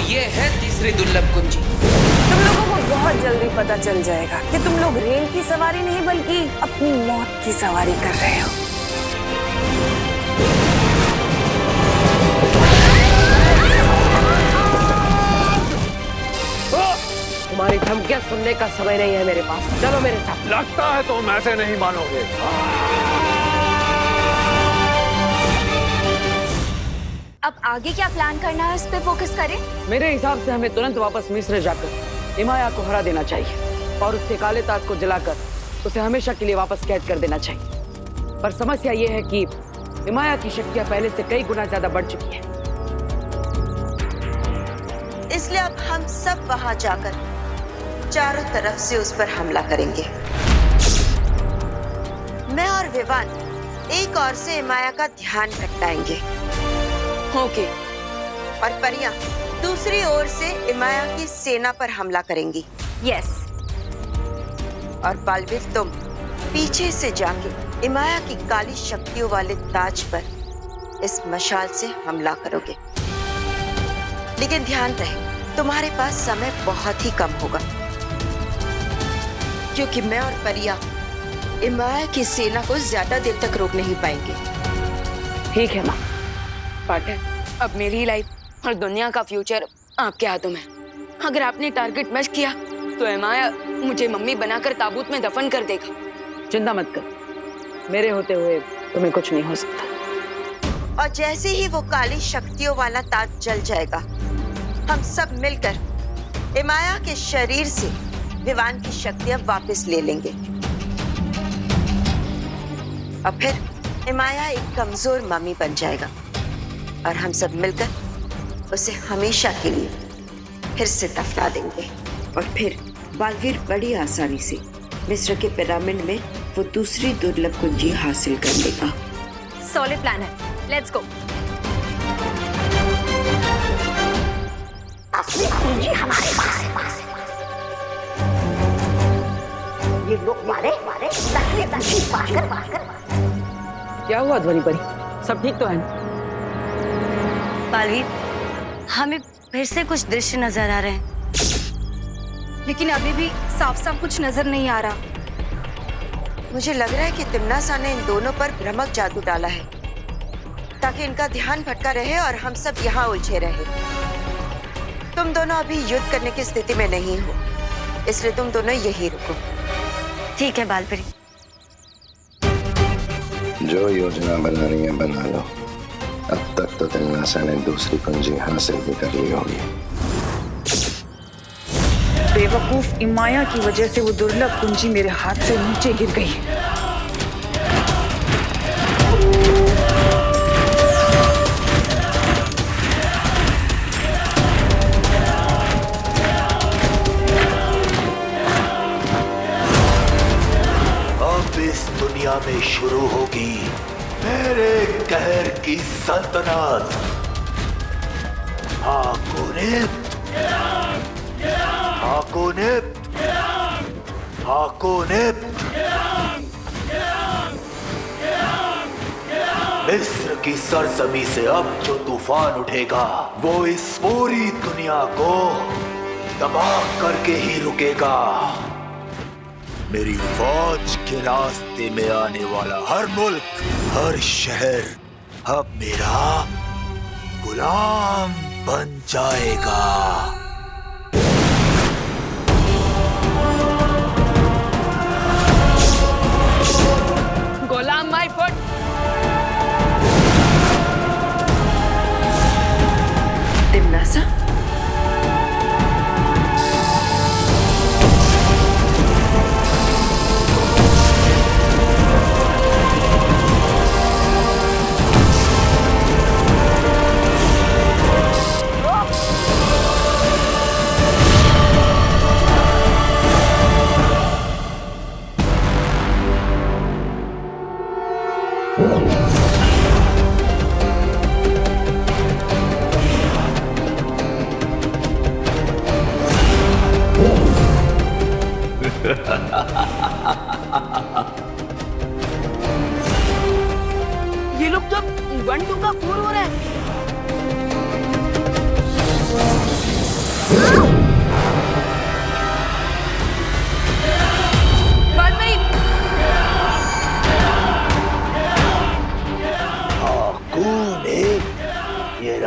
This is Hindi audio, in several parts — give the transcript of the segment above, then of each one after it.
ये है तीसरी दुर्लभ कुंजी। तुम लोगों को बहुत जल्दी पता चल जाएगा कि तुम लोग रेल की सवारी नहीं बल्कि अपनी मौत की सवारी कर रहे हो। तुम्हारी धमकियां सुनने का समय नहीं है मेरे पास। चलो मेरे साथ। लगता है तुम ऐसे नहीं मानोगे। अब आगे क्या प्लान करना है, इस पे फोकस करें। मेरे हिसाब से हमें तुरंत वापस मिस्र जाकर हिमाया को हरा देना चाहिए और उसके काले ताज को जलाकर उसे हमेशा के लिए वापस कैद कर देना चाहिए। पर समस्या ये है कि हिमाया की शक्तियां पहले से कई गुना ज्यादा बढ़ चुकी है। इसलिए अब हम सब वहां जाकर चारों तरफ से उस पर हमला करेंगे। मैं और विवान एक ओर से हिमाया का ध्यान भटकाएंगे। ओके। और परियां दूसरी ओर से हिमाया की सेना पर हमला करेंगी। यस। और बालवीर तुम पीछे से जाके हिमाया की काली शक्तियों वाले ताज पर इस मशाल से हमला करोगे। लेकिन ध्यान रहे, तुम्हारे पास समय बहुत ही कम होगा, क्योंकि मैं और परिया हिमाया की सेना को ज्यादा देर तक रोक नहीं पाएंगे। ठीक है माँ। पाटिल, अब मेरी लाइफ और दुनिया का फ्यूचर आपके हाथों में। अगर आपने टारगेट मिस किया तो हिमाया मुझे मम्मी बनाकर ताबूत में दफन कर देगा। चिंता मत कर, मेरे होते हुए तुम्हें कुछ नहीं हो सकता। और जैसे ही वो काली शक्तियों वाला ताज जल जाएगा, हम सब मिलकर हिमाया के शरीर से विवान की शक्तियां वापस ले लेंगे। और फिर हिमाया एक कमजोर मम्मी बन जाएगा और हम सब मिलकर उसे हमेशा के लिए फिर से दफना देंगे। और फिर बालवीर बड़ी आसानी से मिस्र के पिरामिड में वो दूसरी दुर्लभ कुंजी हासिल कर लेगा। सॉलिड प्लान है, लेट्स गो। असली कुंजी हमारे पास है। ये लोग मारे नकली कुंजी पाकर। क्या हुआ ध्वनि परी, सब ठीक तो है? बालवीर, हमें फिर से कुछ दृश्य नजर आ रहे हैं, लेकिन अभी भी साफ साफ कुछ नजर नहीं आ रहा। मुझे लग रहा है कि तिम्नासा ने इन दोनों पर भ्रमक जादू डाला है, ताकि इनका ध्यान भटका रहे और हम सब यहाँ उलझे रहे। तुम दोनों अभी युद्ध करने की स्थिति में नहीं हो, इसलिए तुम दोनों यही रुको। ठीक है बालवीर। जो योजना बना रही है बना लो। अब तक तो तिम्नासा ने दूसरी कुंजी हासिल भी कर ली होगी। बेवकूफ हिमाया की वजह से वो दुर्लभ कुंजी मेरे हाथ से नीचे गिर गई। अब इस दुनिया में शुरू होगी मेरे कहर की सल्तनत। हाकोनिप, हाकोनिप, हाकोनिप। मिस्र की सरजमी से अब जो तूफान उठेगा वो इस पूरी दुनिया को तबाह करके ही रुकेगा। मेरी फौज के रास्ते में आने वाला हर मुल्क, हर शहर अब मेरा गुलाम बन जाएगा। गुलाम माय फुट। तिम्नासा,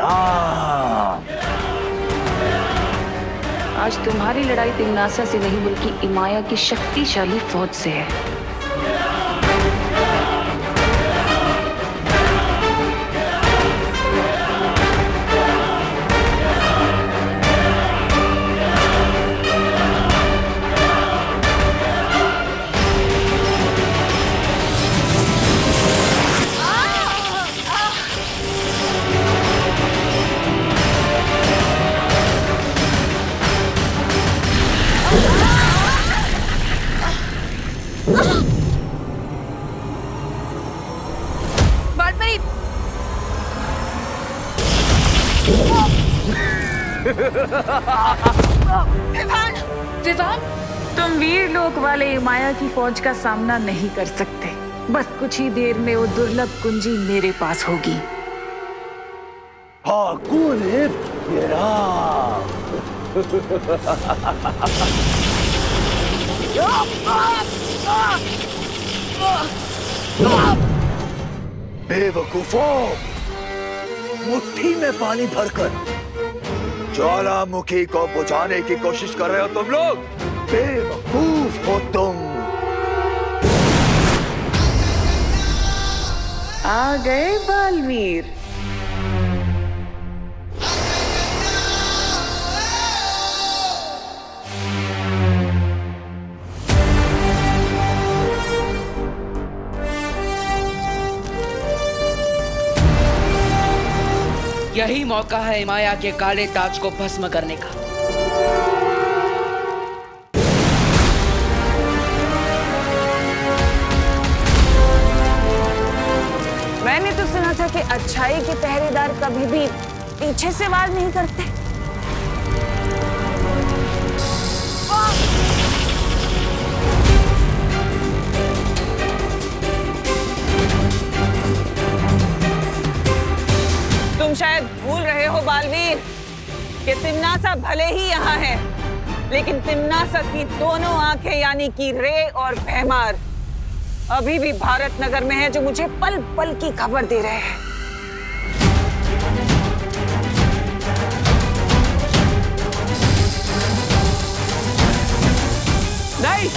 सलाम। आज तुम्हारी लड़ाई तिमनासा से नहीं बल्कि इमाया की शक्तिशाली फौज से है। बालपरी, विवान, तुम वीर लोक वाले इमाया की फौज का सामना नहीं कर सकते। बस कुछ ही देर में वो दुर्लभ कुंजी मेरे पास होगी। बेवकूफों, मुट्ठी में पानी भरकर ज्वालामुखी को बुझाने की कोशिश कर रहे हो तुम लोग। बेवकूफ हो तुम। आ गए बालवीर। यही मौका है इमाया के काले ताज को भस्म करने का। मैंने तो सुना था कि अच्छाई के पहरेदार कभी भी पीछे से वार नहीं करते। तुम शायद भूल रहे हो बालवीर कि तिमनासा भले ही यहाँ है, लेकिन तिमनासा की दोनों आंखें यानी कि रे और भैमार अभी भी भारत नगर में है, जो मुझे पल पल की खबर दे रहे हैं। नहीं,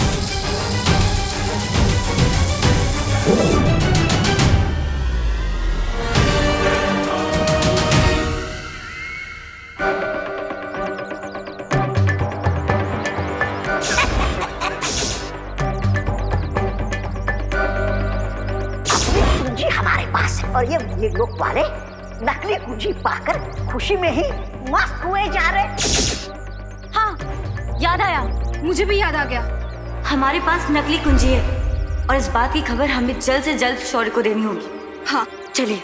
कुंजी हमारे पास है और ये लोग वाले नकली कुंजी पाकर खुशी में ही मस्त हुए जा रहे। हाँ, याद आया, मुझे भी याद आ गया। हमारे पास नकली कुंजी है और इस बात की खबर हमें जल्द से जल्द शौर्य को देनी होगी। हाँ, चलिए।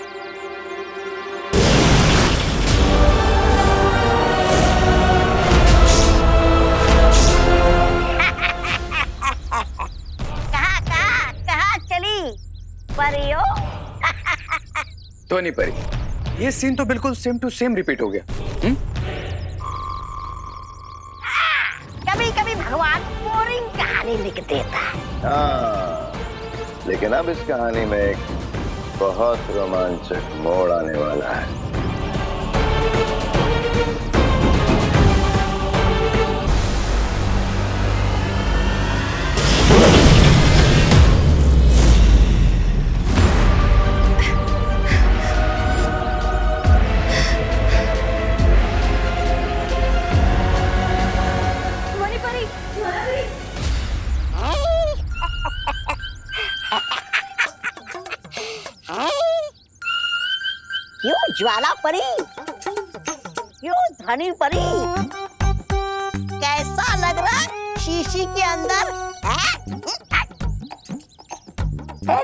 कहाँ चली परियो? तो नहीं परी, ये सीन तो बिल्कुल सेम टू सेम रिपीट हो गया। कभी कभी भगवान बोरिंग कहानी लिख देता है। हाँ, लेकिन अब इस कहानी में एक बहुत रोमांचक मोड़ आने वाला है। क्यों ज्वाला परी, क्यों धनी परी, कैसा लग रहा शीशी के अंदर है?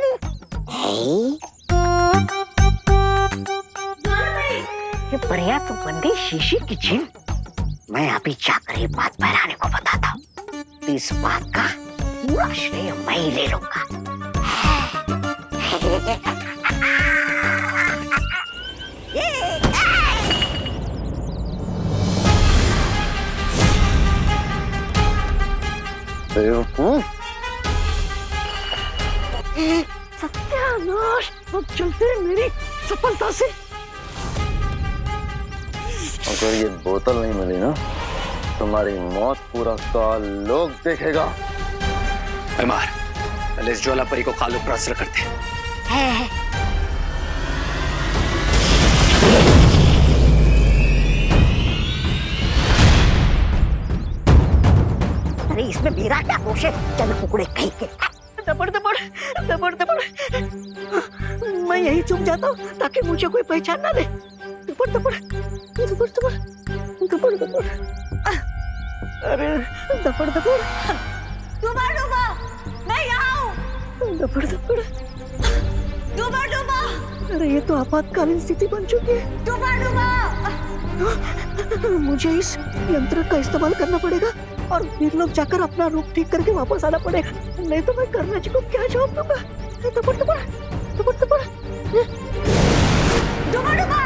ये परिया तो बन गई शीशी की झील। मैं अभी जाकर ये बात बहराने को बताता हूँ, तो इस बात का पूरा श्रेय मैं ही ले लूंगा। सत्यानाश, अब चलते हैं मेरी सफलता से। अगर ये बोतल नहीं मिली ना, तुम्हारी मौत पूरा काल लोग देखेगा। बीमार, पहले इस ज्वालापरी को कालू प्रसर करते हैं। अरे इसमें मेरा क्या दोष है? चल कुकड़े कहीं के। दबड़ दबड़ दबड़ दबड़, मैं यही चुप जाता हूँ ताकि मुझे कोई पहचान ना दे। दबड़ दबड़ दबड़ दबड़ दबड़ दबड़, अरे दबड़ दबड़। डूबा डूबा, मैं यहाँ हूँ। दबड़ दबड़, डूबा डूबा, अरे ये तो आपातकालीन स्थिति बन चुकी है। डूबा डूबा। मुझे इस यंत्र का इस्तेमाल करना पड़ेगा और फिर लोग जाकर अपना रूप ठीक करके वापस आना पड़ेगा, नहीं तो मैं करना जी को क्या जवाब दूंगा। दबड़ दबड़ दबड़ दबड़, डूबा डूबा।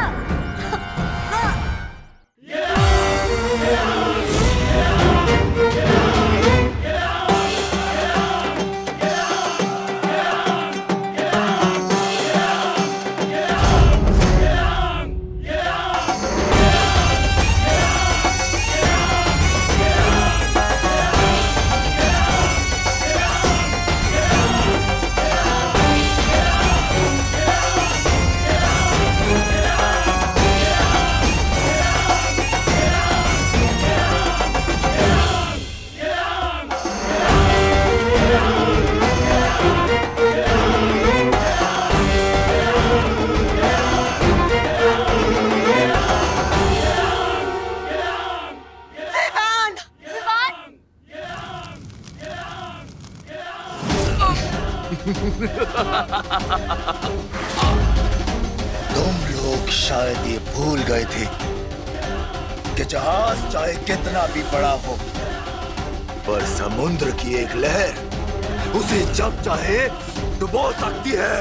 तुम लोग शायद ये भूल गए थे कि जहाज चाहे कितना भी बड़ा हो, पर समुद्र की एक लहर उसे जब चाहे डुबो सकती है।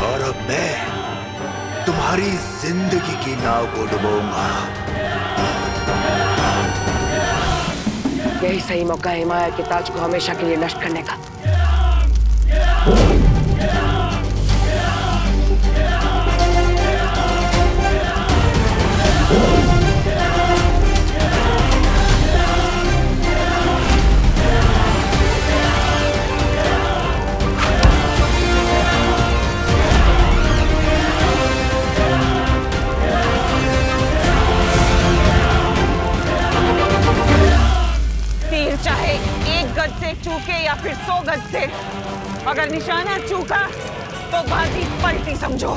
और अब मैं तुम्हारी जिंदगी की नाव को डुबोऊंगा। यही सही मौका है माया के ताज को हमेशा के लिए नष्ट करने का। चाहे 1 गज से चूके या फिर 100 गज से, अगर निशाना चूका तो बाजी पलटी समझो।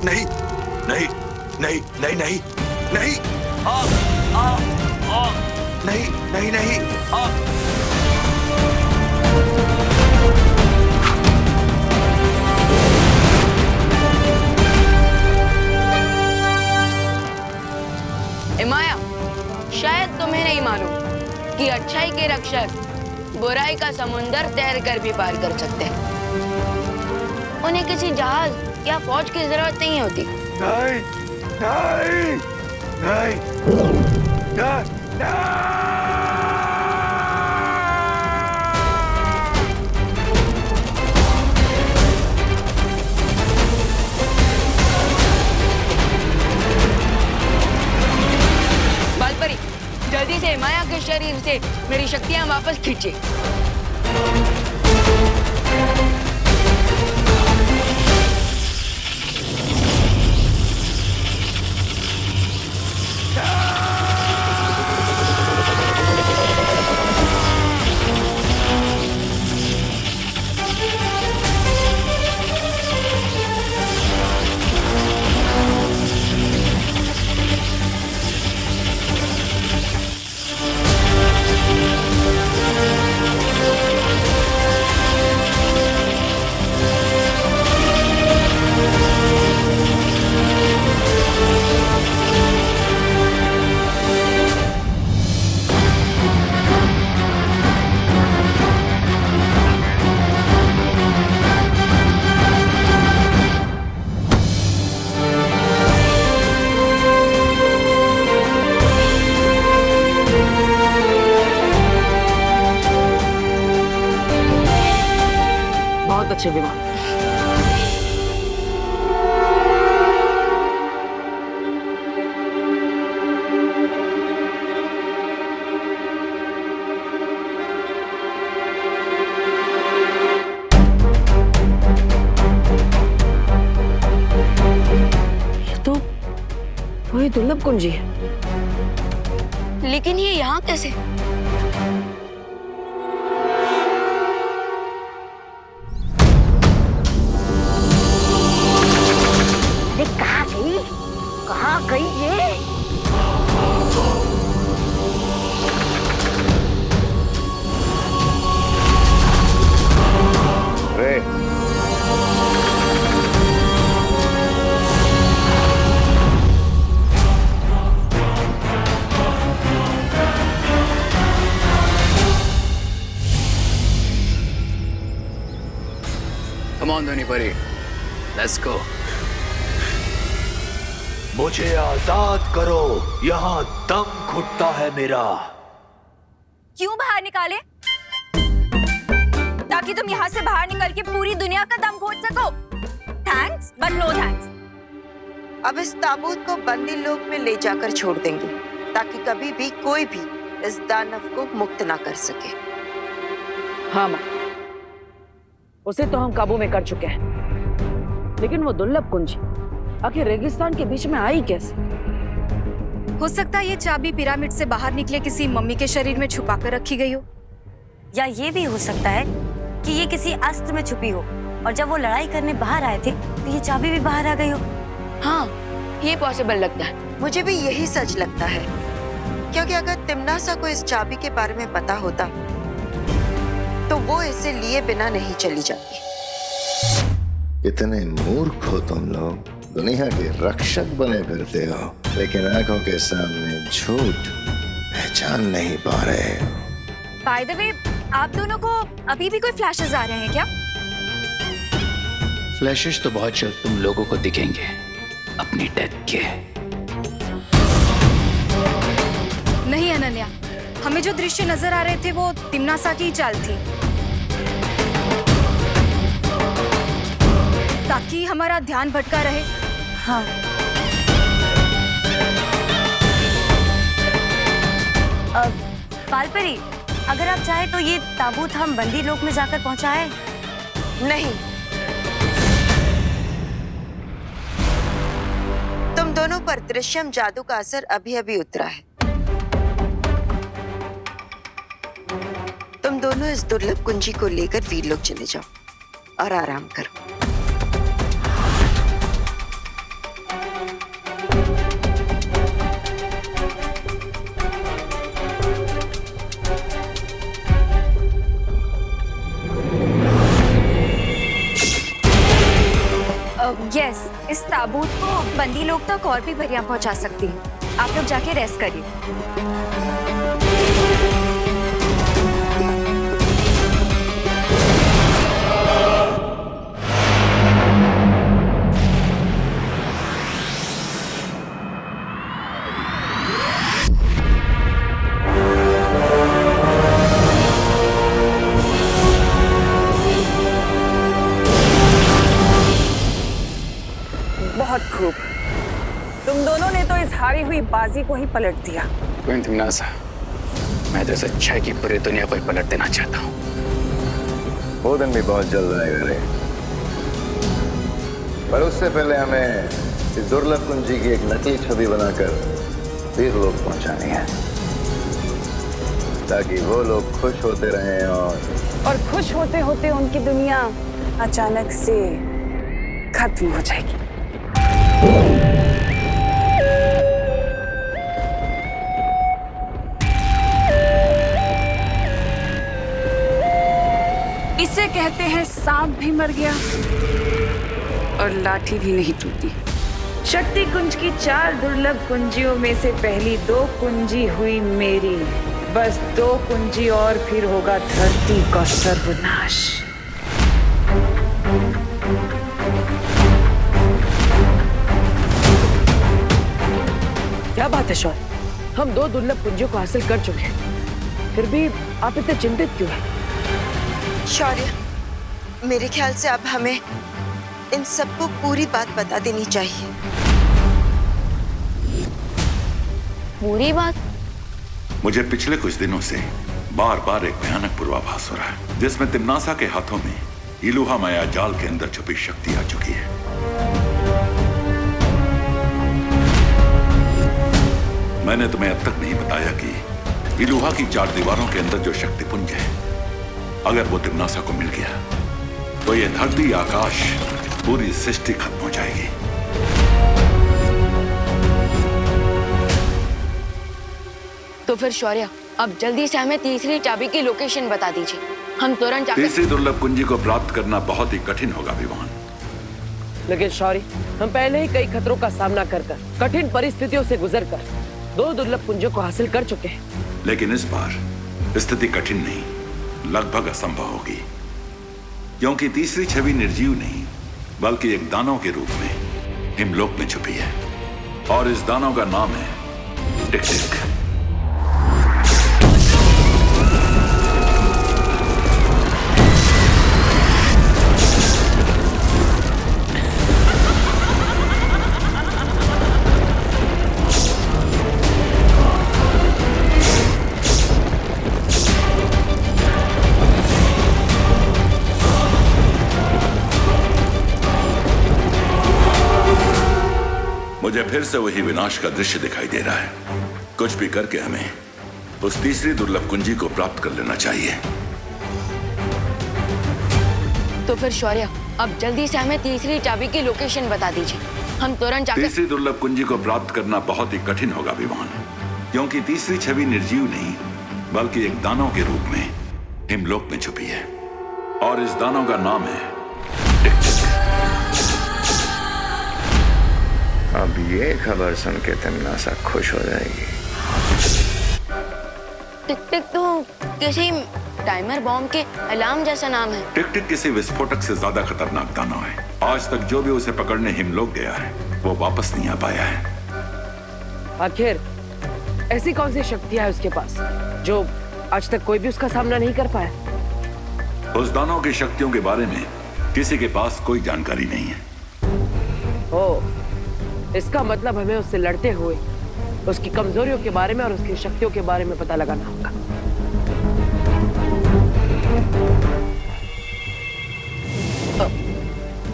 नहीं नहीं नहीं नहीं नहीं नहीं, नहीं नहीं नहीं, माया, शायद तुम्हें नहीं मालूम कि अच्छाई के रक्षक बुराई का समुंदर तैर कर भी पार कर सकते हैं। उन्हें किसी जहाज या फौज की जरूरत नहीं होती। नहीं नहीं नहीं नहीं, बालपरी, जल्दी से माया के शरीर से मेरी शक्तियां वापस खींचे। છે વિમા. ये दुर्लभ कुंजी है. लेकिन ये यहाँ कैसे? अरे कहाँ गई ये? रे Come on, Dhoni Pari. Let's go. मुझे आजाद करो, यहाँ दम घुटता है मेरा. क्यों बाहर निकाले? ताकि तुम यहाँ से बाहर निकल के पूरी दुनिया का दम घोट सको. Thanks but no thanks. अब इस ताबूत को बंदी लोक में ले जाकर छोड़ देंगे ताकि कभी भी कोई भी इस दानव को मुक्त ना कर सके. हाँ माँ, उसे तो हम काबू में कर चुके हैं, लेकिन वो दुर्लभ कुंजी आखिर रेगिस्तान के बीच में आई कैसे? हो सकता है ये चाबी पिरामिड से बाहर निकले किसी मम्मी के शरीर में छुपा कर रखी गई हो. या ये भी हो सकता है कि ये किसी अस्त्र में छुपी हो और जब वो लड़ाई करने बाहर आए थे तो ये चाबी भी बाहर आ गई हो. हाँ, ये पॉसिबल लगता है. मुझे भी यही सच लगता है, क्योंकि अगर तिमनासा को इस चाबी के बारे में पता होता तो वो इसे लिए बिना नहीं चली जाती. इतने मूर्ख हो तुम लोग, दुनिया के रक्षक बने फिरते हो, लेकिन आंखों के सामने झूठ पहचान नहीं पा रहे. बाय द वे, आप दोनों को अभी भी कोई फ्लैशेस आ रहे हैं क्या? फ्लैशेस तो बहुत जल्द तुम लोगों को दिखेंगे अपनी डेथ के. नहीं अनन्या, हमें जो दृश्य नजर आ रहे थे वो तिमनासा की चाल थी, ताकि हमारा ध्यान भटका रहे. हाँ, पालपरी, अगर आप चाहे तो ये ताबूत हम बंदी लोक में जाकर पहुंचाएं. नहीं, तुम दोनों पर दृश्यम जादू का असर अभी अभी उतरा है. तुम दोनों इस दुर्लभ कुंजी को लेकर वीरलोक चले जाओ और आराम करो. यस, इस ताबूत को बंदी लोग तक और भी बढ़िया पहुंचा सकती है. आप लोग जाके रेस्ट करिए. बहुत खूब. तुम दोनों ने तो इस हारी हुई बाजी को ही पलट दिया. क्वीन तिमनासा, मैं तो इस अच्छाई की पूरी दुनिया को ही पलट देना चाहता हूँ. वो दिन भी बहुत जल्द आएगा रे, पर उससे पहले हमें इस दुर्लभ कुंजी की एक नकली छवि बनाकर वीरलोक पहुंचानी है, ताकि वो लोग खुश होते रहें और खुश होते होते उनकी दुनिया अचानक से खत्म हो जाएगी. इसे कहते हैं सांप भी मर गया और लाठी भी नहीं टूटी. शक्ति कुंज की 4 दुर्लभ कुंजियों में से पहली 2 कुंजी हुई मेरी. बस 2 कुंजी और फिर होगा धरती का सर्वनाश. क्या बात है शौर्य, हम 2 दुर्लभ कुंजियों को हासिल कर चुके हैं, फिर भी आप इतने चिंतित क्यों हैं? शौर्य, मेरे ख्याल से अब हमें इन सबको पूरी बात बता देनी चाहिए। पूरी बात? मुझे पिछले कुछ दिनों से बार बार एक भयानक पूर्वाभास हो रहा है, जिसमें तिम्नासा के हाथों में इलुहा माया जाल के अंदर छुपी शक्ति आ चुकी है। मैंने तुम्हें अब तक नहीं बताया कि इलुहा की 4 दीवारों के अंदर जो शक्ति पुंज है, अगर वो तिम्नासा को मिल गया तो ये धरती, आकाश, पूरी सृष्टि खत्म हो जाएगी। तो फिर शौर्य, अब जल्दी से हमें तीसरी चाबी की लोकेशन बता दीजिए, हम तुरंत जाकर। तीसरी दुर्लभ कुंजी को प्राप्त करना बहुत ही कठिन होगा विवान। लेकिन शौर्य, हम पहले ही कई खतरों का सामना कर कठिन परिस्थितियों से गुजरकर 2 दुर्लभ कुंजों को हासिल कर चुके हैं। लेकिन इस बार स्थिति कठिन नहीं, लगभग असंभव होगी, क्योंकि तीसरी छवि निर्जीव नहीं बल्कि एक दानव के रूप में हिमलोक में छुपी है, और इस दानव का नाम है टिक-टिक। मुझे फिर से वही विनाश का दृश्य दिखाई दे रहा है। कुछ भी करके हमें उस तीसरी दुर्लभ कुंजी को प्राप्त कर लेना चाहिए। तो फिर शौर्य, अब जल्दी से हमें तीसरी चाबी की लोकेशन बता दीजिए, हम तुरंत जाकर। तीसरी दुर्लभ कुंजी को प्राप्त करना बहुत ही कठिन होगा विवान, क्योंकि तीसरी छवि निर्जीव नहीं बल्कि एक दानव के रूप में हिमलोक में छुपी है, और इस दानव का नाम है टिक-टिक। अब ये खबर सुन के तिम्नासा खुश हो जाएगी। टिक-टिक तो किसी टाइमर बॉम्ब के अलार्म जैसा नाम है। टिक-टिक किसी विस्फोटक से ज्यादा खतरनाक दानव है। आज तक जो भी उसे पकड़ने हिमलोक गया है वो वापस नहीं आ पाया है। आखिर ऐसी कौन सी शक्तियां है उसके पास जो आज तक कोई भी उसका सामना नहीं कर पाया? उस दानव की शक्तियों के बारे में किसी के पास कोई जानकारी नहीं है। ओह, इसका मतलब हमें उससे लड़ते हुए उसकी कमजोरियों के बारे में और उसकी शक्तियों के बारे में पता लगाना होगा।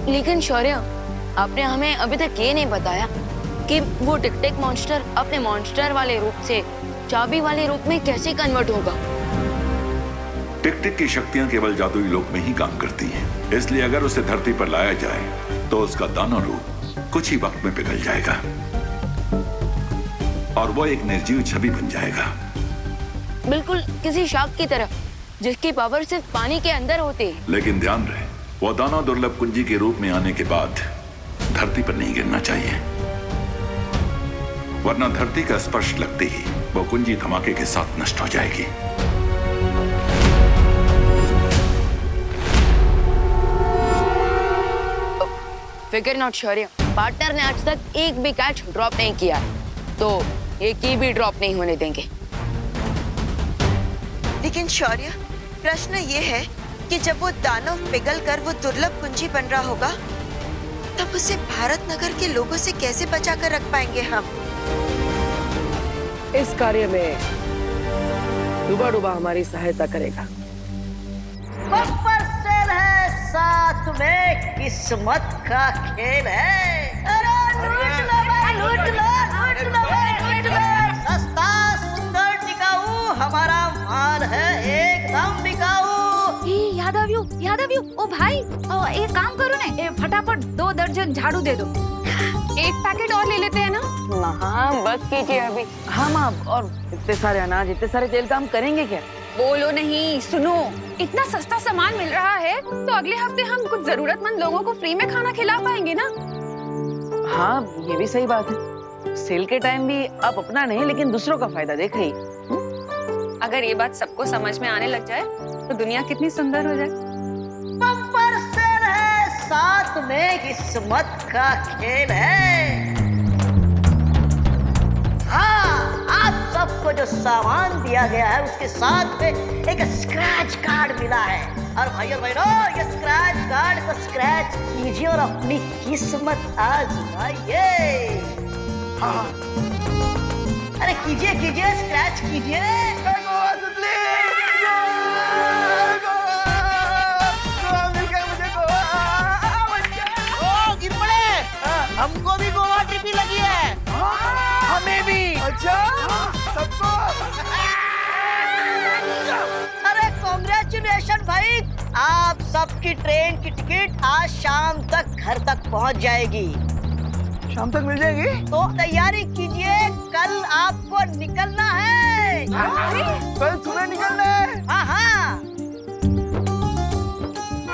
लेकिन शौर्य, आपने हमें अभी तक ये नहीं बताया कि वो टिक-टिक मॉन्स्टर अपने मॉन्स्टर वाले रूप से चाबी वाले रूप में कैसे कन्वर्ट होगा? टिक-टिक की शक्तियां केवल जादुई लोक में ही काम करती हैं, इसलिए अगर उसे धरती पर लाया जाए तो उसका दानव रूप कुछ ही वक्त में पिघल जाएगा और वो एक निर्जीव छवि बन जाएगा, बिल्कुल किसी शार्क की तरह जिसकी पावर सिर्फ पानी के अंदर होती है। लेकिन ध्यान रहे, वो दानव दुर्लभ कुंजी के रूप में आने के बाद धरती पर नहीं गिरना चाहिए, वरना धरती का स्पर्श लगते ही वो कुंजी धमाके के साथ नष्ट हो जाएगी। फिकर नॉट शौर्य, पार्टनर ने आज तक एक भी कैच ड्रॉप नहीं किया, तो एक ही भी ड्रॉप नहीं होने देंगे। लेकिन शौर्य, प्रश्न ये है कि जब वो दानव पिघल कर वो दुर्लभ कुंजी बन रहा होगा, तब उसे भारत नगर के लोगों से कैसे बचा कर रख पाएंगे हम? इस कार्य में डूबा डूबा हमारी सहायता करेगा। बम्पर सेल है, साथ में किस्मत का खेल है। अरे लूट लो भाई, लूट लो, लूट लो भाई, लूट लो। सस्ता, सुंदर, टिकाऊ हमारा माल है, एकदम बिकाऊ। यादव ओ भाई, एक काम करो ना, फटाफट 2 दर्जन झाड़ू दे दो। एक पैकेट और ले लेते हैं ना? हाँ, बस कीजिए अभी। हाँ माँ, और इतने सारे अनाज, इतने सारे तेल का हम करेंगे क्या? बोलो नहीं, सुनो, इतना सस्ता सामान मिल रहा है तो अगले हफ्ते हम कुछ जरूरतमंद लोगों को फ्री में खाना खिला पाएंगे ना? हाँ, ये भी सही बात है। सेल के टाइम भी आप अपना नहीं लेकिन दूसरों का फायदा देख रही। अगर ये बात सबको समझ में आने लग जाए तो दुनिया कितनी सुंदर हो जाए। बम्पर सेल है, साथ में किस्मत का खेल है। हाँ, आप सबको जो सामान दिया गया है उसके साथ में एक स्क्रैच कार्ड मिला है। और भाई और बहनों, ये स्क्रैच कार्ड को स्क्रैच कीजिए और अपनी किस्मत आजमाइए। हाँ, अरे कीजिए कीजिए, स्क्रैच कीजिए। हमको भी गोवा ट्रिप ही लगी है। हमें भी। अच्छा, सबको। अरे कांग्रेचुलेशन भाई, आप सबकी ट्रेन की टिकट आज शाम तक घर तक पहुंच जाएगी। शाम तक मिल जाएगी? तो तैयारी कीजिए, कल आपको निकलना है। कल सुबह निकलना है? हाँ हाँ।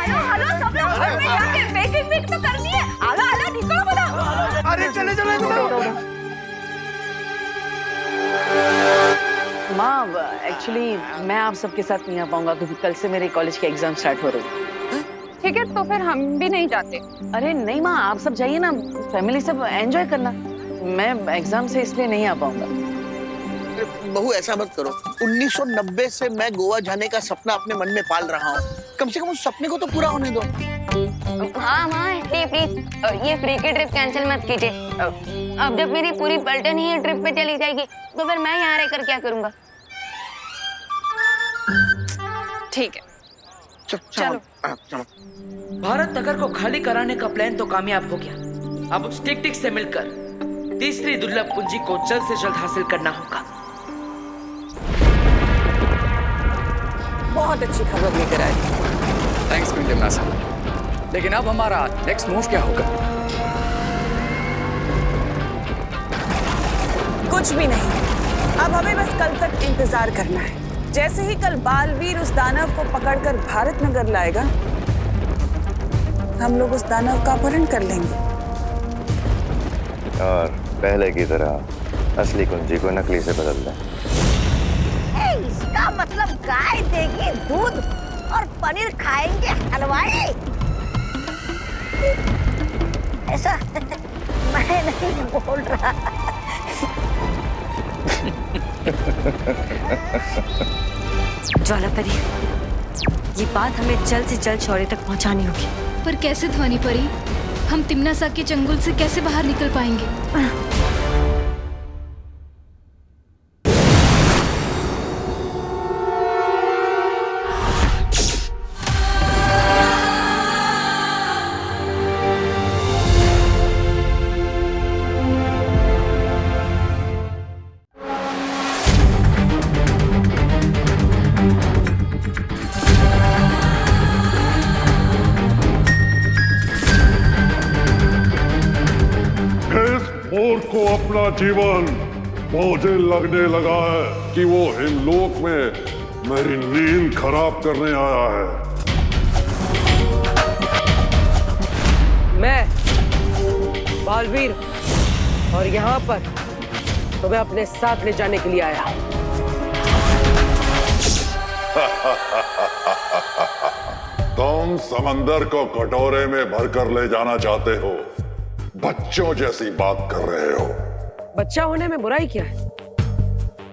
हेलो सब लोग घर में जाके पैकिंग तो करनी है। आला निकलो बता। अरे चले चले चलो। माँ, एक्चुअली मैं आप सबके साथ नहीं आ पाऊंगा क्योंकि कल से मेरे कॉलेज के एग्जाम स्टार्ट हो रहे हैं। ठीक है, तो फिर हम भी नहीं जाते। अरे नहीं माँ, आप सब जाइए ना, फैमिली सब एंजॉय करना। मैं एग्जाम से इसलिए नहीं आ पाऊंगा। बहू ऐसा मत करो, 1990 से मैं गोवा जाने का सपना अपने मन में पाल रहा हूँ। कम से कम उस सपने को तो पूरा होने दो। हाँ माँ, प्लीज ये फ्री की ट्रिप कैंसिल मत कीजिए। अब जब मेरी पूरी पलटन ही ट्रिप पे चली जाएगी तो फिर मैं यहाँ रहकर क्या करूँगा? ठीक है, चलो। भारत नगर को खाली कराने का प्लान तो कामयाब हो गया। अब उस टिक-टिक से मिलकर तीसरी दुर्लभ कुंजी को जल्द से जल्द हासिल करना होगा। बहुत अच्छी खबर लेकर आए। थैंक्स टिमना साहब, लेकिन अब हमारा नेक्स्ट मूव क्या होगा? कुछ भी नहीं, अब हमें बस कल तक इंतजार करना है। जैसे ही कल बालवीर उस दानव को पकड़कर भारत नगर लाएगा, हम लोग उस दानव का अपहरण कर लेंगे और पहले की तरह असली कुंजी को नकली से बदल दें। इसका मतलब गाय देगी दूध और पनीर खाएंगे हलवाई। ऐसा मैं नहीं बोल रहा। ज्वालापरी, ये बात हमें जल्द से जल्द शौर्य तक पहुंचानी होगी। पर कैसे ध्वनि परी? हम तिम्नासा के चंगुल से कैसे बाहर निकल पाएंगे? को अपना जीवन मुझे लगने लगा है कि वो हिमलोक में मेरी नींद खराब करने आया है। मैं बालवीर और यहाँ पर तुम्हें अपने साथ ले जाने के लिए आया। तुम समंदर को कटोरे में भरकर ले जाना चाहते हो, बच्चों जैसी बात कर रहे हो। बच्चा होने में बुराई क्या है?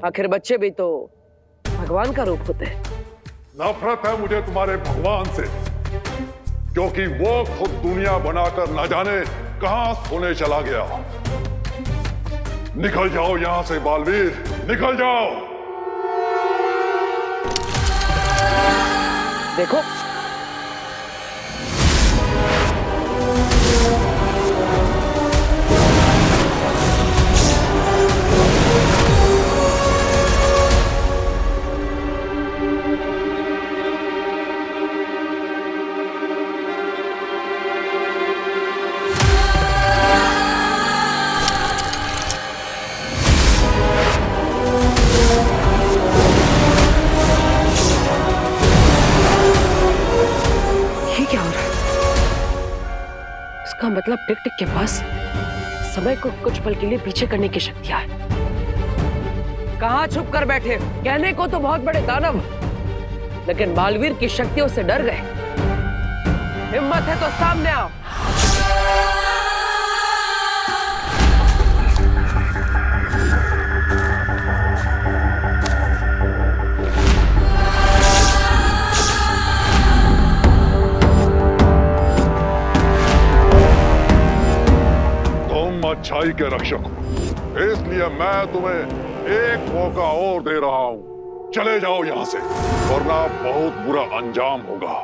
आखिर बच्चे भी तो भगवान का रूप होते हैं। नफरत है मुझे तुम्हारे भगवान से, क्योंकि वो खुद दुनिया बनाकर न जाने कहां सोने चला गया। निकल जाओ यहां से बालवीर, निकल जाओ। देखो, मतलब टिक टिक के पास समय को कुछ पल के लिए पीछे करने की शक्तियां है। कहां छुप कर बैठे? कहने को तो बहुत बड़े दानव, लेकिन बालवीर की शक्तियों से डर गए। हिम्मत है तो सामने आओ। लड़ाई के रक्षक हो, इसलिए मैं तुम्हें एक मौका और दे रहा हूं। चले जाओ यहां से, वरना बहुत बुरा अंजाम होगा।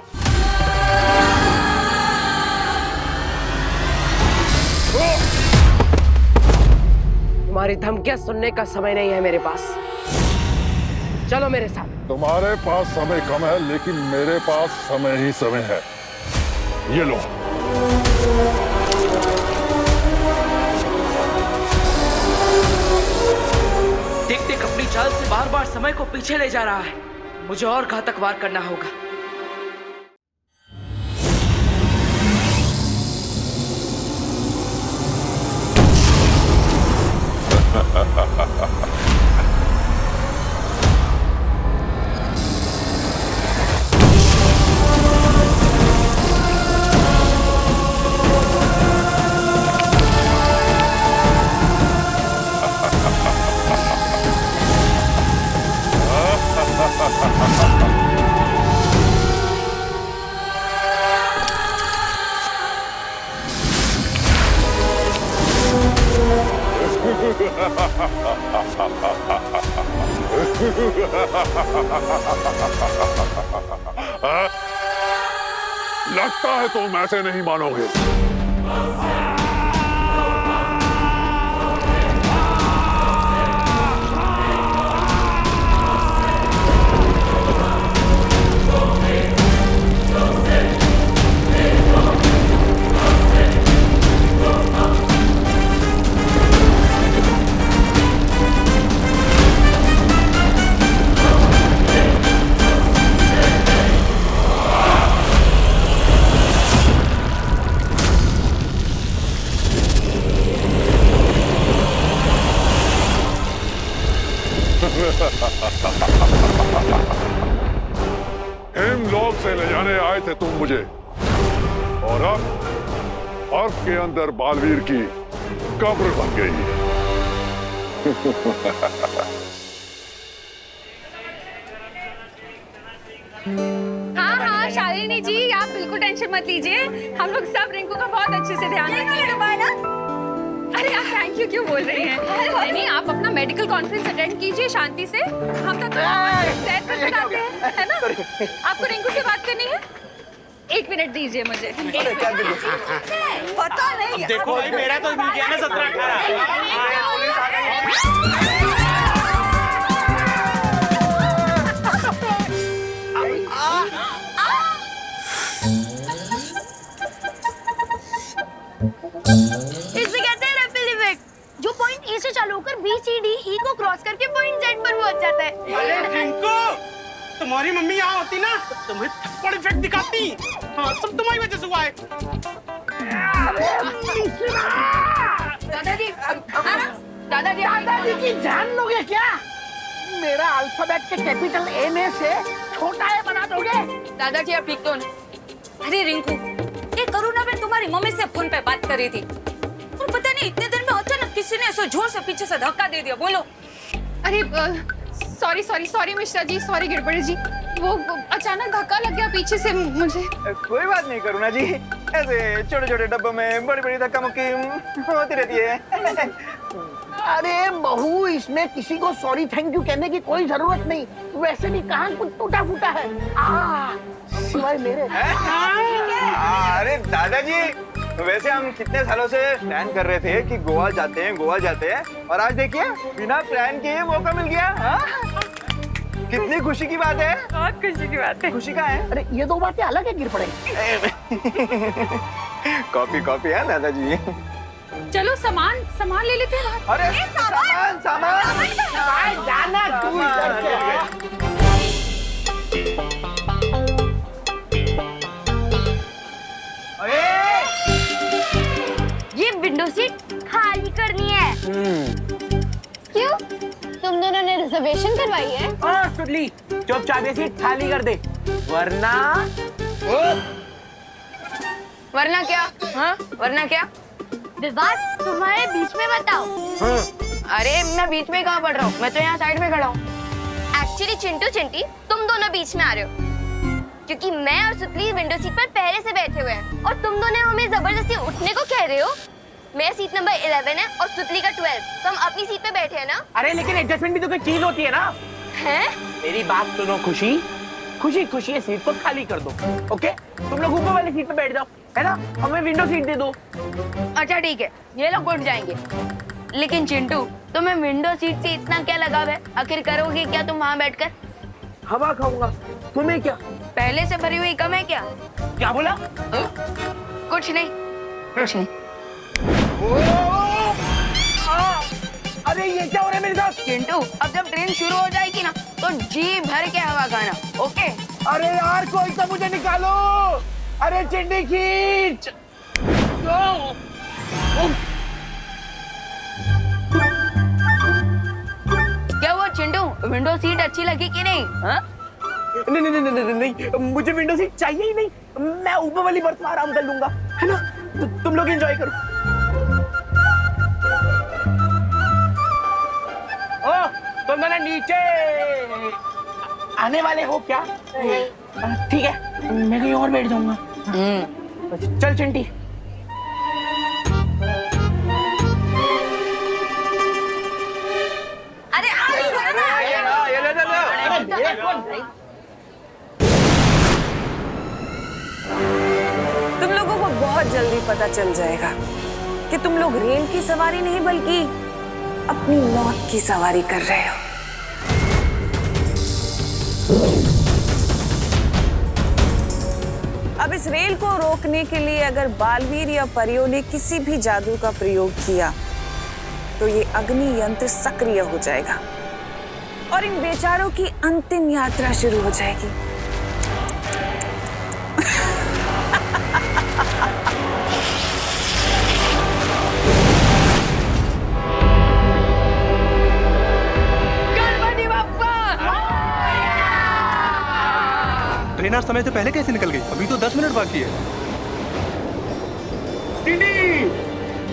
तुम्हारी धमकियां सुनने का समय नहीं है मेरे पास। चलो मेरे साथ। तुम्हारे पास समय कम है, लेकिन मेरे पास समय ही समय है। ये लो। टिक टिक अपनी चाल से बार बार समय को पीछे ले जा रहा है। मुझे और घातक वार करना होगा। लगता है तुम ऐसे नहीं मानोगे। हिमलोक से ले जाने आए थे तुम मुझे, और अब अर्थ के अंदर बालवीर की कब्र बन गई। हाँ शालिनी जी, आप बिल्कुल टेंशन मत लीजिए। हम लोग सब रिंकू का बहुत अच्छे से ध्यान रखेंगे। अरे आप थैंक यू क्यों बोल रही हैं? नहीं, आप अपना मेडिकल कॉन्फ्रेंस अटेंड कीजिए शांति से। हम तो बताते हैं, है ना? आपको रिंकू से बात करनी है? 1 मिनट दीजिए मुझे। पता नहीं। देखो भाई, मेरा तो मिल गया ना 17-18। जो पॉइंट ए से चालू होकर बी सी डी ई को क्रॉस करके पॉइंट जेड पर पहुंच जाता है। अरे रिंकू, तुम्हारी मम्मी यहाँ होती ना, तुम्हें थप्पड़ इफेक्ट दिखाती। हाँ, सब तुम्हारी वजह से हुआ है। दादाजी की जान लोगे क्या? मेरा अल्फाबेट के कैपिटल ए में से छोटा ए बना दोगे? दादाजी आप ठीक तो नहीं? अरे रिंकू, ये करुणा मैं तुम्हारी मम्मी से फोन पे बात कर रही थी, और पता नहीं इतने देर में अचानक किसी ने ऐसा जोर से पीछे से धक्का दे दिया। बोलो। अरे सॉरी मिश्रा जी, सॉरी गिरबड़ी जी, वो अचानक धक्का लग गया पीछे से मुझे। कोई बात नहीं करुणा जी, ऐसे छोटे छोटे डब्बों में बड़ी बड़ी धक्का मुक्की होती रहती है। अरे बहू, इसमें किसी को सॉरी थैंक यू कहने की कोई जरूरत नहीं। वैसे भी कहाँ कुछ टूटा फूटा है, सिवाय मेरे। अरे दादाजी, वैसे हम कितने सालों से प्लान कर रहे थे कि गोवा जाते हैं, और आज देखिए बिना प्लान के मौका मिल गया। कितनी खुशी की बात है। बहुत खुशी की बात है। खुशी का है। अरे ये 2 बातें अलग है गिरपड़े। कॉफी है दादाजी। चलो सामान ले लेते हैं। अरे सामान जाना तू इधर से। ये विंडो सीट खाली करनी है। क्यों? तुम दोनों ने रिजर्वेशन करवाई है? सुडली, चुपचाप ये सीट खाली कर दे, वरना क्या? हाँ, वरना क्या? विवाद तुम्हारे बीच में बताओ। अरे मैं बीच में कहाँ पड़ रहा हूँ, मैं तो यहाँ साइड में खड़ा हूँ। एक्चुअली चिंटू चिंटी तुम दोनों बीच में आ रहे हो, क्योंकि मैं और सुतली विंडो सीट पर पहले से बैठे हुए हैं, और तुम दोनों हमें जबरदस्ती उठने को कह रहे हो। मेरा सीट नंबर 11 है और सुतली का 12, तो हम अपनी सीट पे बैठे हैं ना। अरे लेकिन एडजस्टमेंट भी तो कोई चीज होती है ना। हैं? मेरी बात सुनो खुशी, खुशी खुशी ये सीट को खाली कर दो। ओके, तुम लोग ऊपर वाली सीट पे बैठ जाओ, है ना? हमें विंडो सीट दे दो। अच्छा ठीक है, ये लोग उठ जाएंगे। लेकिन चिंटू, तुम्हें विंडो सीट से इतना क्या लगाव है? आखिर करोगे क्या तुम वहाँ बैठकर? हवा खाऊंगा, तुम्हें क्या? पहले से भरी हुई कम है क्या? क्या बोला? कुछ नहीं, कुछ नहीं। अरे ये क्या हो रहा है मेरे साथ? चिंटू, अब जब ट्रेन शुरू हो जाएगी ना तो जी भर के हवा खाना, ओके? अरे यार कोई तो मुझे निकालो। अरे चिंटी खींच। क्या हुआ चिंटू, विंडो सीट अच्छी लगी कि नहीं? हाँ? नहीं नहीं नहीं नहीं नहीं, मुझे विंडो सीट चाहिए ही नहीं। मैं ऊपर वाली बर्थ में आराम कर लूंगा, है ना? तुम लोग एंजॉय करो। ओ, तुम दोनों नीचे आने वाले हो क्या? ठीक है, मैं कहीं और बैठ जाऊंगा। चल चिंटी। अरे तुम लोगों को बहुत जल्दी पता चल जाएगा कि तुम लोग रेल की सवारी नहीं बल्कि अपनी मौत की सवारी कर रहे हो। अब इस रेल को रोकने के लिए अगर बालवीर या परियों ने किसी भी जादू का प्रयोग किया तो ये अग्नि यंत्र सक्रिय हो जाएगा और इन बेचारों की अंतिम यात्रा शुरू हो जाएगी। ट्रेन समय से पहले कैसे निकल गई? अभी तो 10 मिनट बाकी है।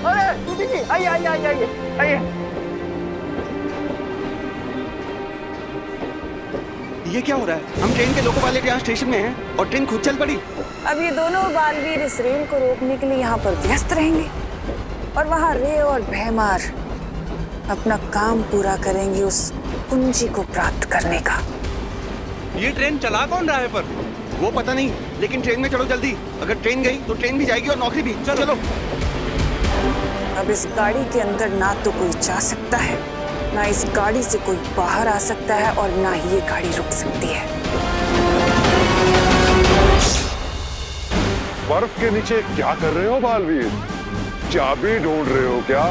अरे टूटी जी, आइए आइए आइए आइए आइए। ये क्या हो रहा है? हम ट्रेन के लोको पायलट यहाँ स्टेशन में हैं और ट्रेन खुद चल पड़ी। अब ये दोनों बालवीर इस रेल को रोकने के लिए यहाँ पर व्यस्त रहेंगे और वहाँ रे और भैमार अपना काम पूरा करेंगे उस कुंजी को प्राप्त करने का। ये ट्रेन चला कौन रहा है पर? वो पता नहीं, लेकिन ट्रेन में चलो जल्दी। अगर ट्रेन गई तो ट्रेन भी जाएगी और नौकरी भी। चलो चलो। अब इस गाड़ी के अंदर ना तो कोई जा सकता है, ना इस गाड़ी से कोई बाहर आ सकता है और ना ही ये गाड़ी रुक सकती है। बर्फ के नीचे क्या कर रहे हो बालवीर? चाबी ढूंढ रहे हो क्या?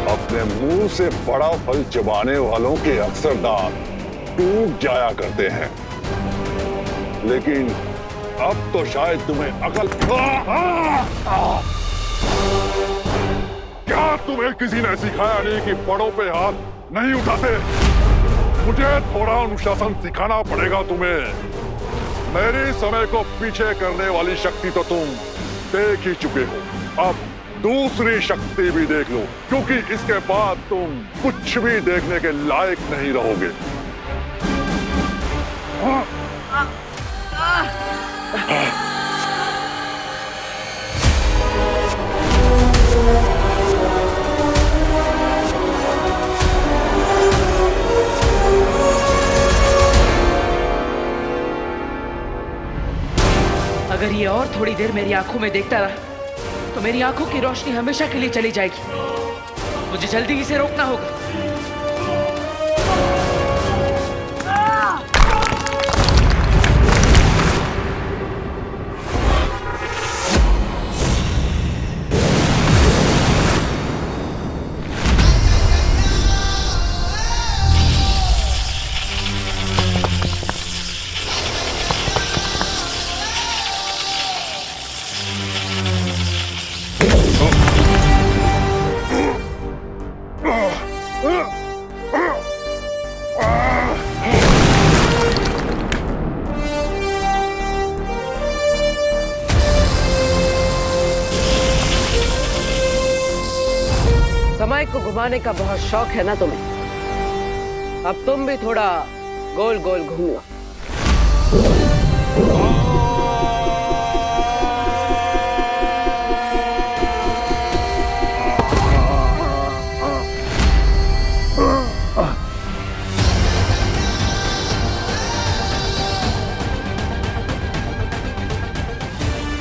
अपने मुंह से बड़ा फल चबाने वालों के अक्सर दांत टूट जाया करते हैं, लेकिन अब तो शायद तुम्हें अकल। क्या तुम्हें किसी ने सिखाया नहीं कि बड़ों पे हाथ नहीं उठाते? मुझे थोड़ा अनुशासन सिखाना पड़ेगा तुम्हें। मेरे समय को पीछे करने वाली शक्ति तो तुम देख ही चुके हो, अब दूसरी शक्ति भी देख लो, क्योंकि इसके बाद तुम कुछ भी देखने के लायक नहीं रहोगे। अगर ये और थोड़ी देर मेरी आंखों में देखता रहा तो मेरी आंखों की रोशनी हमेशा के लिए चली जाएगी। मुझे जल्दी इसे रोकना होगा। को घुमाने का बहुत शौक है ना तुम्हें? अब तुम भी थोड़ा गोल गोल घूमो।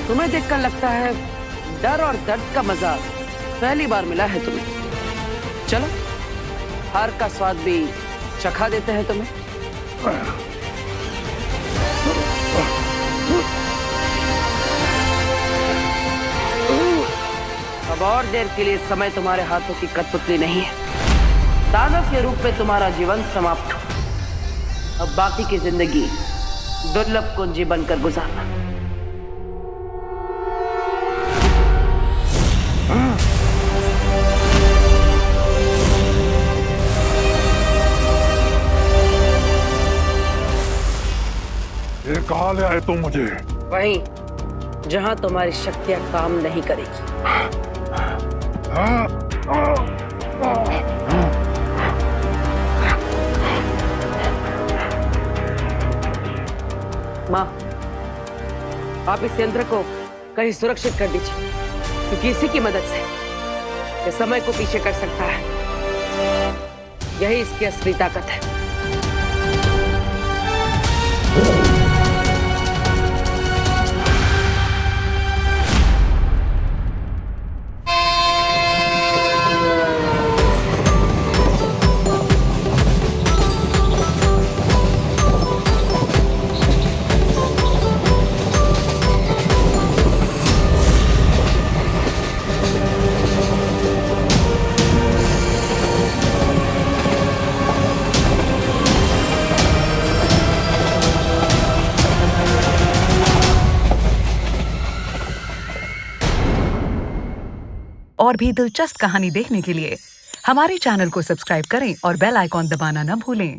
तुम्हें देखकर लगता है डर और दर्द का मजा पहली बार मिला है तुम्हें। चलो हार का स्वाद भी चखा देते हैं तुम्हें। अब और देर के लिए समय तुम्हारे हाथों की कठपुतली नहीं है। दानव के रूप में तुम्हारा जीवन समाप्त हो। अब बाकी की जिंदगी दुर्लभ कुंजी बनकर गुजारना। ये कहाँ ले आए तुम मुझे? वहीं जहां तुम्हारी शक्तियां काम नहीं करेगी। माँ, आप इस यंत्र को कहीं सुरक्षित कर दीजिए, क्योंकि इसी की मदद से ये समय को पीछे कर सकता है। यही इसकी असली ताकत है। और भी दिलचस्प कहानी देखने के लिए हमारे चैनल को सब्सक्राइब करें और बेल आइकॉन दबाना न भूलें।